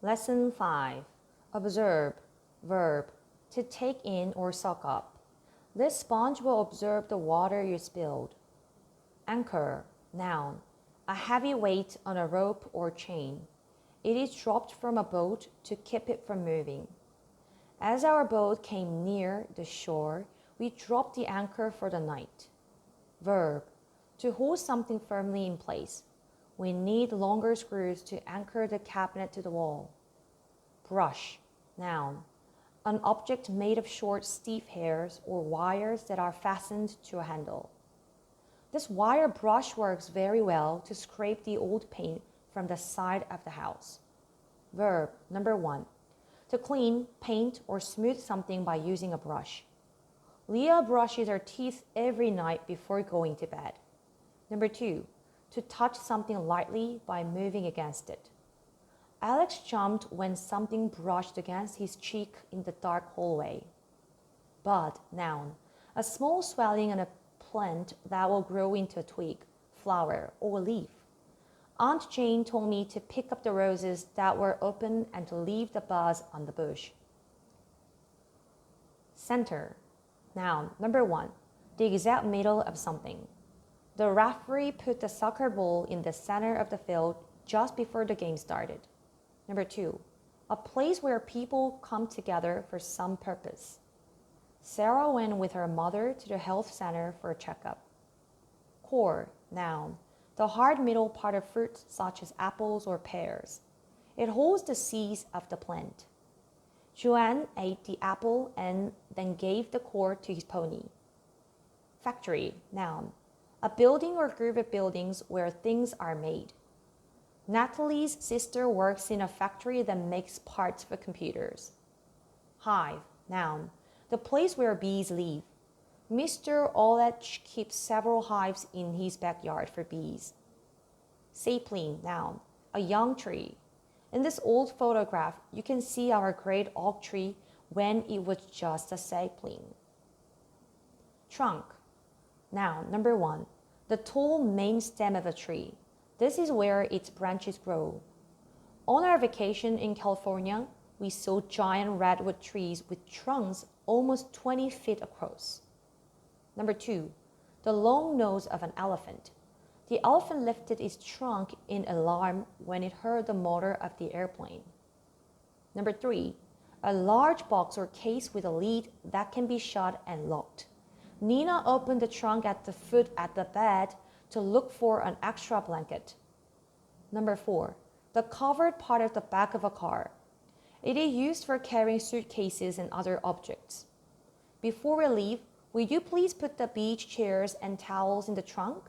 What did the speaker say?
Lesson 5. Observe. Verb. To take in or suck up. This sponge will observe the water you spilled. Anchor. Noun. A heavy weight on a rope or chain. It is dropped from a boat to keep it from moving. As our boat came near the shore, we dropped the anchor for the night. Verb. To hold something firmly in place. We need longer screws to anchor the cabinet to the wall. Brush. Noun. An object made of short, stiff hairs or wires that are fastened to a handle. This wire brush works very well to scrape the old paint from the side of the house. Verb. Number 1. To clean, paint, or smooth something by using a brush. Leah brushes her teeth every night before going to bed. Number 2. To touch something lightly by moving against it. Alex jumped when something brushed against his cheek in the dark hallway. Bud. Noun. A small swelling on a plant that will grow into a twig, flower, or leaf. Aunt Jane told me to pick up the roses that were open and to leave the buds on the bush. Center. Noun. Number 1. The exact middle of something. The referee put the soccer ball in the center of the field just before the game started. Number 2. A place where people come together for some purpose. Sarah went with her mother to the health center for a checkup. Core. Noun. The hard middle part of fruit such as apples or pears. It holds the seeds of the plant. Joanne ate the apple and then gave the core to his pony. Factory. Noun. A building or group of buildings where things are made. Natalie's sister works in a factory that makes parts for computers. Hive. Noun. The place where bees live. Mr. Olech keeps several hives in his backyard for bees. Sapling. Noun. A young tree. In this old photograph, you can see our great oak tree when it was just a sapling. Trunk. Noun. Number 1. The tall main stem of a tree. This is where its branches grow. On our vacation in California, we saw giant redwood trees with trunks almost 20 feet across. Number 2. The long nose of an elephant. The elephant lifted its trunk in alarm when it heard the motor of the airplane. Number 3. A large box or case with a lid that can be shut and locked. Nina opened the trunk at the foot of the bed to look for an extra blanket. Number 4. The covered part of the back of a car. It is used for carrying suitcases and other objects. Before we leave, will you please put the beach chairs and towels in the trunk?